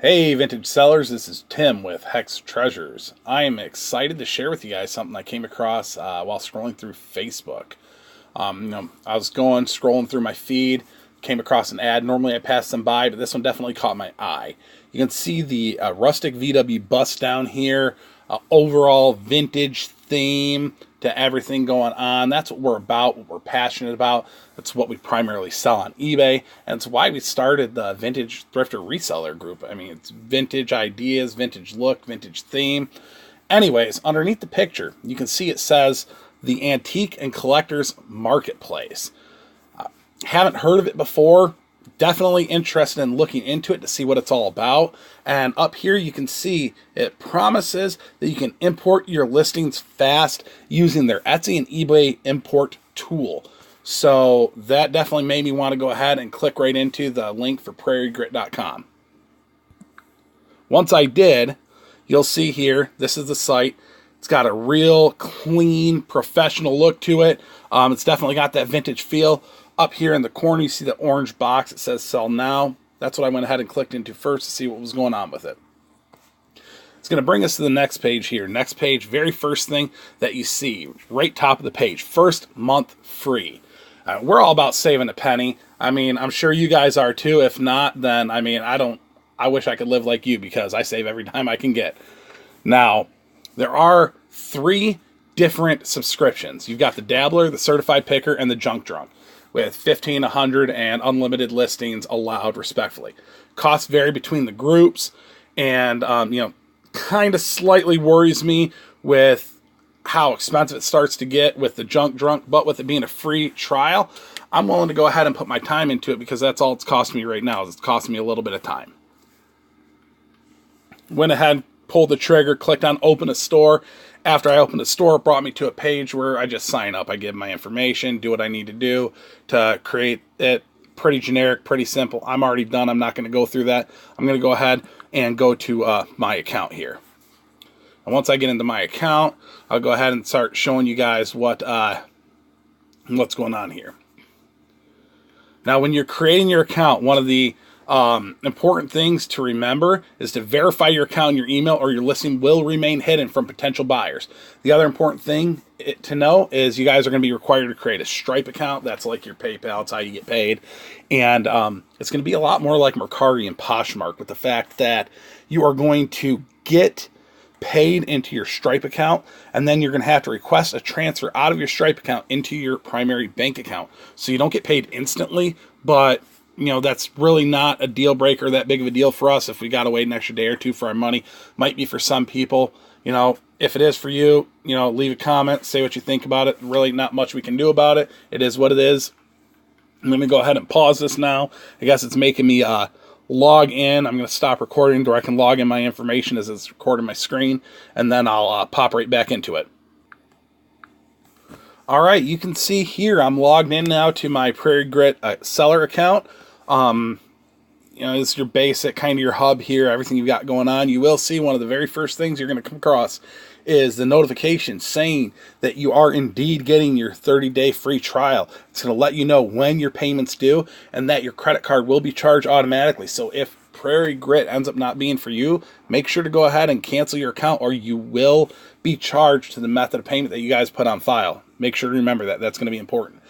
Hey, vintage sellers, this is Tim with Hex Treasures. I am excited to share with you guys something I came across while scrolling through Facebook. I was scrolling through my feed, came across an ad. Normally I pass them by, but this one definitely caught my eye. You can see the rustic VW bus down here, overall vintage theme to everything going on. That's what we're about, what we're passionate about. That's what we primarily sell on eBay, and it's why we started the Vintage Thrifter Reseller Group. I mean, it's vintage ideas, vintage look, vintage theme. Anyways, underneath the picture, you can see it says the Antique and Collectors Marketplace. Haven't heard of it before. Definitely interested in looking into it to see what it's all about. And up here you can see it promises that you can import your listings fast using their Etsy and eBay import tool. So that definitely made me want to go ahead and click right into the link for prairiegrit.com. Once I did, you'll see here, this is the site. It's got a real clean, professional look to it. It's definitely got that vintage feel. Up here in the corner, you see the orange box. It says Sell Now. That's what I went ahead and clicked into first to see what was going on with it. It's going to bring us to the next page here. Next page, very first thing that you see, right top of the page, first month free. We're all about saving a penny. I mean, I'm sure you guys are too. If not, then, I mean, I wish I could live like you because I save every time I can get. Now, there are 3 different subscriptions. You've got the Dabbler, the Certified Picker, and the Junk Drunk, with 15, 100, and unlimited listings allowed, respectively. Costs vary between the groups, and, kind of slightly worries me with how expensive it starts to get with the Junk Drunk, but with it being a free trial, I'm willing to go ahead and put my time into it because that's all it's costing me right now. Is it's costing me a little bit of time. Went ahead, pulled the trigger, clicked on Open a Store. After I opened the store, it brought me to a page where I just sign up. I give my information, do what I need to do to create it. Pretty generic, pretty simple. I'm already done. I'm not going to go through that. I'm going to go ahead and go to my account here. And once I get into my account, I'll go ahead and start showing you guys what's going on here. Now, when you're creating your account, one of the important things to remember is to verify your account and your email, or your listing will remain hidden from potential buyers. The other important thing to know is you guys are going to be required to create a Stripe account. That's like your PayPal. It's how you get paid. And it's going to be a lot more like Mercari and Poshmark, with the fact that you are going to get paid into your Stripe account, and then you're going to have to request a transfer out of your Stripe account into your primary bank account. So you don't get paid instantly, but that's really not a deal breaker, that big of a deal for us. If we got to wait an extra day or two for our money, might be for some people. If it is for you, leave a comment, say what you think about it. Really not much we can do about it. It is what it is. Let me go ahead and pause this now. I guess it's making me log in. I'm going to stop recording where I can log in my information as it's recording my screen, and then I'll pop right back into it. All right, you can see here I'm logged in now to my Prairie Grit seller account. This is your basic, kind of your hub here, everything you've got going on. You will see one of the very first things you're going to come across is the notification saying that you are indeed getting your 30-day free trial. It's going to let you know when your payment's due and that your credit card will be charged automatically. So if Prairie Grit ends up not being for you, make sure to go ahead and cancel your account, or you will be charged to the method of payment that you guys put on file. Make sure to remember that. That's going to be important.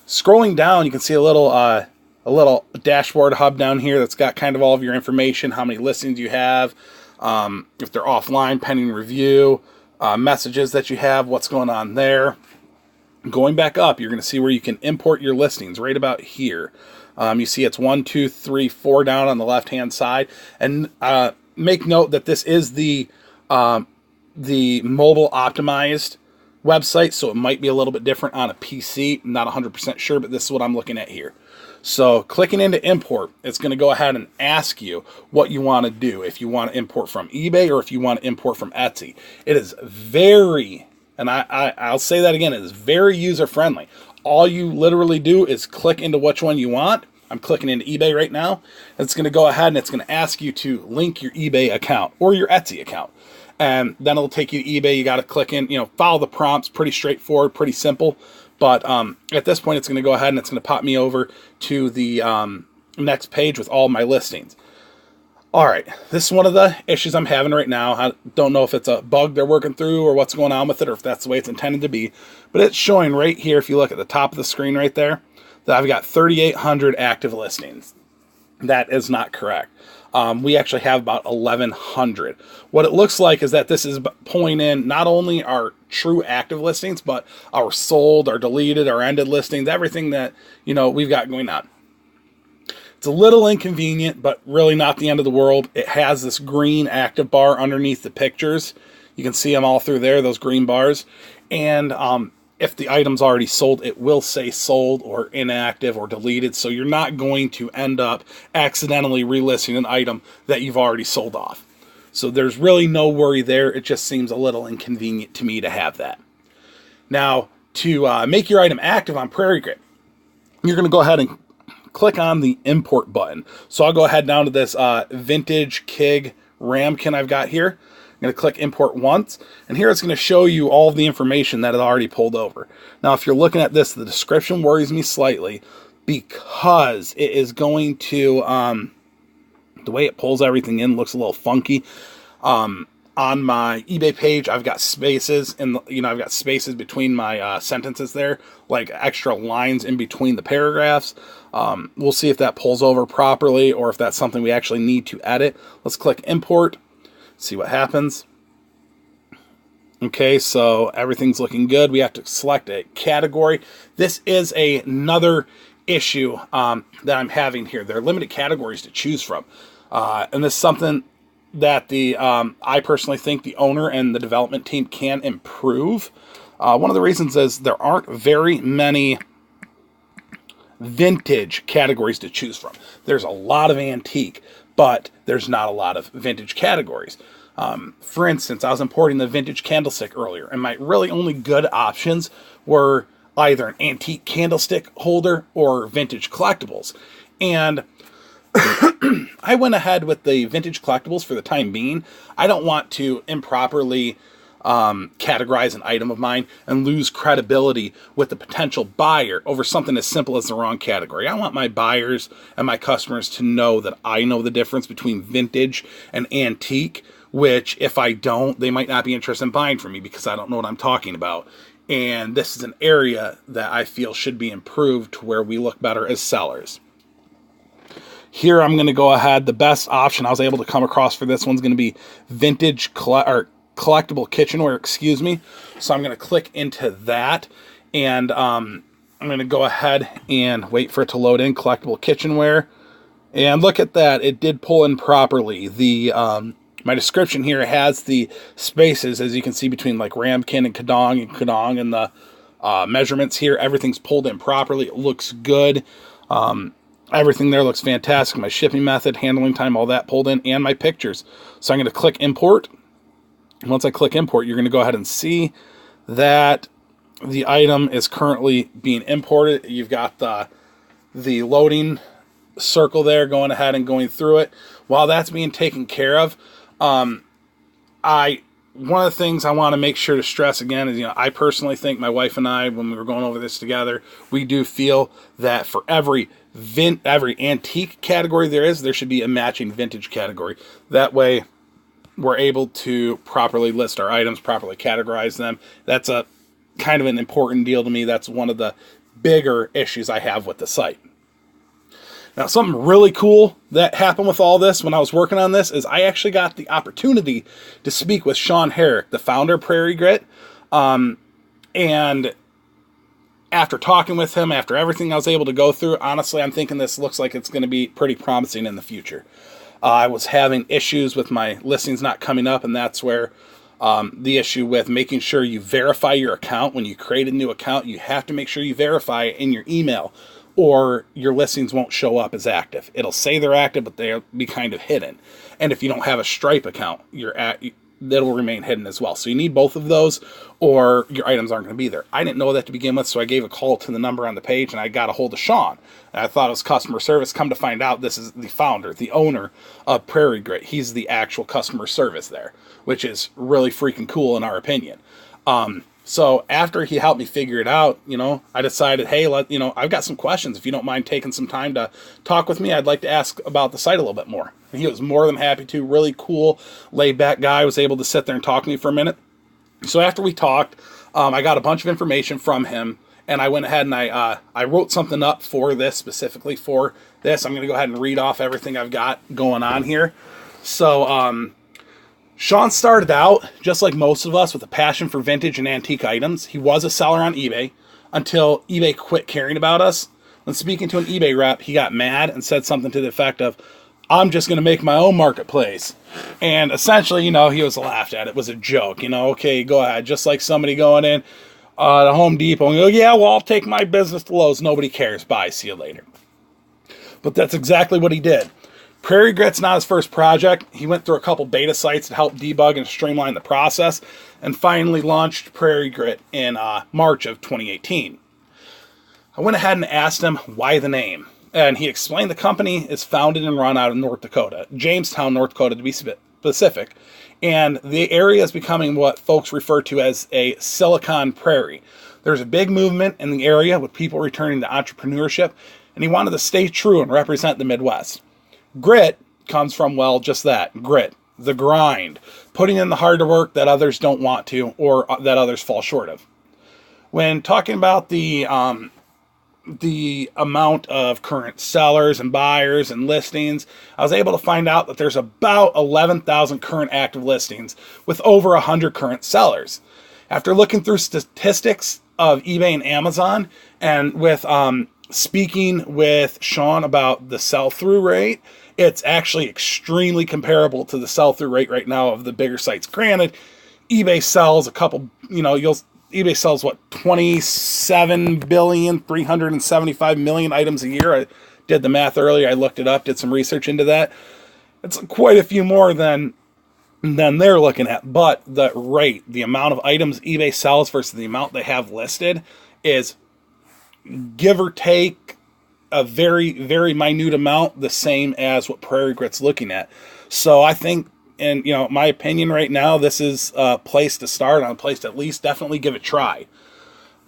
Scrolling down, you can see a little dashboard hub down here that's got kind of all of your information, how many listings you have, if they're offline, pending review, messages that you have, what's going on there. Going back up, you're going to see where you can import your listings right about here. You see it's 1, 2, 3, 4 down on the left-hand side. And make note that this is the mobile optimized website, so it might be a little bit different on a PC. I'm not 100% sure, but this is what I'm looking at here. So clicking into import, it's going to go ahead and ask you what you want to do. If you want to import from eBay or if you want to import from Etsy. It is very, and I'll say that again, it is very user-friendly. All you literally do is click into which one you want. I'm clicking into eBay right now. It's going to go ahead and it's going to ask you to link your eBay account or your Etsy account. And then it'll take you to eBay. You got to click in, follow the prompts. Pretty straightforward, pretty simple. But at this point, it's going to go ahead and it's going to pop me over to the next page with all my listings. All right, this is one of the issues I'm having right now. I don't know if it's a bug they're working through or what's going on with it, or if that's the way it's intended to be. But it's showing right here, if you look at the top of the screen right there, that I've got 3,800 active listings. That is not correct. We actually have about 1,100. What it looks like is that this is pulling in not only our true active listings, but our sold, our deleted, our ended listings, everything that, we've got going on. It's a little inconvenient, but really not the end of the world. It has this green active bar underneath the pictures. You can see them all through there, those green bars. And if the item's already sold, it will say sold or inactive or deleted. So you're not going to end up accidentally relisting an item that you've already sold off. So there's really no worry there. It just seems a little inconvenient to me to have that. Now, to make your item active on Prairie Grit, you're going to go ahead and click on the import button. So I'll go ahead down to this vintage Kig ramekin I've got here. I'm going to click import once, and here it's going to show you all of the information that it already pulled over. Now, if you're looking at this, the description worries me slightly because it is going to, the way it pulls everything in looks a little funky. On my eBay page, I've got spaces, and I've got spaces between my sentences there, like extra lines in between the paragraphs. We'll see if that pulls over properly or if that's something we actually need to edit. Let's click import, see what happens. Okay, so everything's looking good. We have to select a category. This is another issue that I'm having here. There are limited categories to choose from, and this is something that I personally think the owner and the development team can improve. One of the reasons is there aren't very many vintage categories to choose from. There's a lot of antique, but there's not a lot of vintage categories. For instance, I was importing the vintage candlestick earlier, and my really only good options were either an antique candlestick holder or vintage collectibles. And I went ahead with the vintage collectibles for the time being. I don't want to improperly categorize an item of mine and lose credibility with the potential buyer over something as simple as the wrong category. I want my buyers and my customers to know that I know the difference between vintage and antique, which if I don't, they might not be interested in buying from me because I don't know what I'm talking about. And this is an area that I feel should be improved to where we look better as sellers. Here I'm going to go ahead. The best option I was able to come across for this one's going to be vintage collectible kitchenware, excuse me. So I'm going to click into that, and I'm going to go ahead and wait for it to load in, collectible kitchenware. And look at that. It did pull in properly. My description here has the spaces, as you can see, between like Ramkin and Kadong and the measurements here. Everything's pulled in properly. It looks good. Everything there looks fantastic. My shipping method, handling time, all that pulled in, and my pictures. So I'm going to click import. Once I click import, you're going to go ahead and see that the item is currently being imported. You've got the loading circle there going ahead and going through it. While that's being taken care of, one of the things I want to make sure to stress again is, I personally think, my wife and I, when we were going over this together, we do feel that for every antique category there should be a matching vintage category. That way we're able to properly list our items, properly categorize them. That's a kind of an important deal to me. That's one of the bigger issues I have with the site. Now, something really cool that happened with all this when I was working on this is I actually got the opportunity to speak with Sean Herrick, the founder of Prairie Grit. And after talking with him, after everything I was able to go through, honestly, I'm thinking this looks like it's going to be pretty promising in the future. I was having issues with my listings not coming up, and that's where the issue with making sure you verify your account. When you create a new account, you have to make sure you verify it in your email, or your listings won't show up as active. It'll say they're active, but they'll be kind of hidden. And if you don't have a Stripe account, that'll remain hidden as well. So you need both of those, or your items aren't going to be there. I didn't know that to begin with, so I gave a call to the number on the page, and I got a hold of Sean. And I thought it was customer service. Come to find out, this is the founder, the owner of Prairie Grit. He's the actual customer service there, which is really freaking cool in our opinion. So after he helped me figure it out, I decided, hey, I've got some questions. If you don't mind taking some time to talk with me, I'd like to ask about the site a little bit more. And he was more than happy to. Really cool, laid back guy. Was able to sit there and talk to me for a minute. So after we talked, I got a bunch of information from him, and I went ahead and I wrote something up for this, specifically for this. I'm going to go ahead and read off everything I've got going on here. So Sean started out, just like most of us, with a passion for vintage and antique items. He was a seller on eBay until eBay quit caring about us. When speaking to an eBay rep, he got mad and said something to the effect of, I'm just going to make my own marketplace. And essentially, he was laughed at. It was a joke. Okay, go ahead. Just like somebody going in to Home Depot and go, yeah, well, I'll take my business to Lowe's. Nobody cares. Bye. See you later. But that's exactly what he did. Prairie Grit's not his first project. He went through a couple beta sites to help debug and streamline the process, and finally launched Prairie Grit in March of 2018. I went ahead and asked him why the name, and he explained the company is founded and run out of North Dakota, Jamestown, North Dakota to be specific, and the area is becoming what folks refer to as a Silicon Prairie. There's a big movement in the area with people returning to entrepreneurship, and he wanted to stay true and represent the Midwest. Grit comes from, well, just that, grit, the grind, putting in the harder work that others don't want to or that others fall short of. When talking about the amount of current sellers and buyers and listings, I was able to find out that there's about 11,000 current active listings with over 100 current sellers. After looking through statistics of eBay and Amazon, and with speaking with Sean about the sell-through rate, it's actually extremely comparable to the sell-through rate right now of the bigger sites. Granted, eBay sells eBay sells what, 27,375,000,000 items a year. I did the math earlier. I looked it up, did some research into that. It's quite a few more than they're looking at. But the rate, the amount of items eBay sells versus the amount they have listed is, give or take, a very, very minute amount, the same as what Prairie Grit's looking at. So I think, in my opinion right now, this is a place to start, on a place to at least definitely give it a try.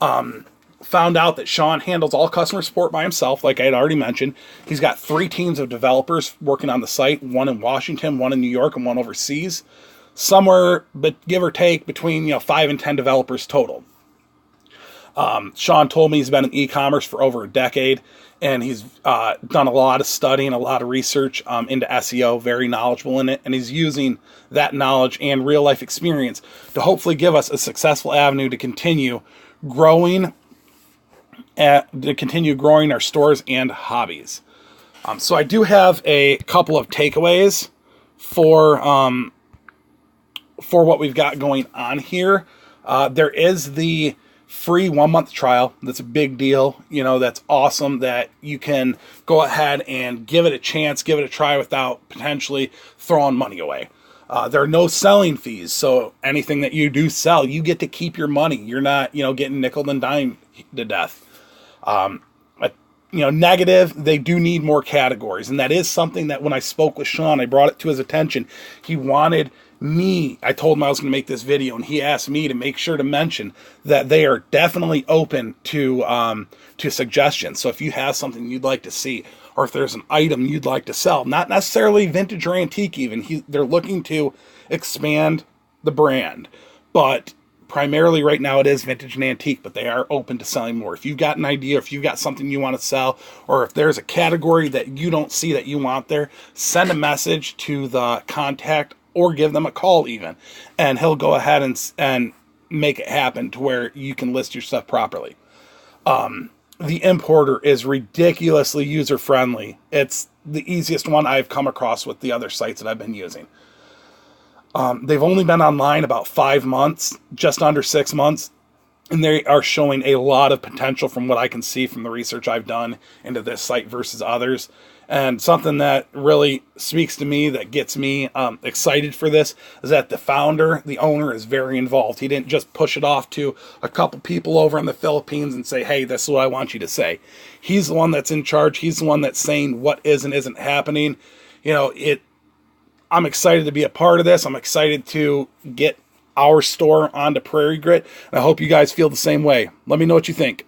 Found out that Sean handles all customer support by himself, like I had already mentioned. He's got 3 teams of developers working on the site, one in Washington, one in New York, and one overseas. Somewhere, but give or take, between 5 and 10 developers total. Sean told me he's been in e-commerce for over a decade, and he's done a lot of studying, a lot of research into SEO, very knowledgeable in it, and he's using that knowledge and real-life experience to hopefully give us a successful avenue to continue growing our stores and hobbies. So I do have a couple of takeaways for what we've got going on here. There is the free 1-month trial. That's a big deal. That's awesome that you can go ahead and give it a chance, give it a try without potentially throwing money away. There are no selling fees. So anything that you do sell, you get to keep your money. You're not, getting nickel and dime to death. Negative, they do need more categories. And that is something that when I spoke with Sean, I brought it to his attention. He wanted me, I told him I was going to make this video, and he asked me to make sure to mention that they are definitely open to suggestions. So if you have something you'd like to see, or if there's an item you'd like to sell, not necessarily vintage or antique even, they're looking to expand the brand, but primarily right now it is vintage and antique, but they are open to selling more. If you've got an idea, if you've got something you want to sell, or if there's a category that you don't see that you want there, send a message to the contact or give them a call even, and he'll go ahead and make it happen to where you can list your stuff properly. The importer is ridiculously user-friendly. It's the easiest one I've come across with the other sites that I've been using. They've only been online about 5 months, just under 6 months, and they are showing a lot of potential from what I can see from the research I've done into this site versus others. And something that really speaks to me, that gets me excited for this, is that the founder, the owner, is very involved. He didn't just push it off to a couple people over in the Philippines and say, hey, this is what I want you to say. He's the one that's in charge. He's the one that's saying what is and isn't happening. I'm excited to be a part of this. I'm excited to get our store onto Prairie Grit. And I hope you guys feel the same way. Let me know what you think.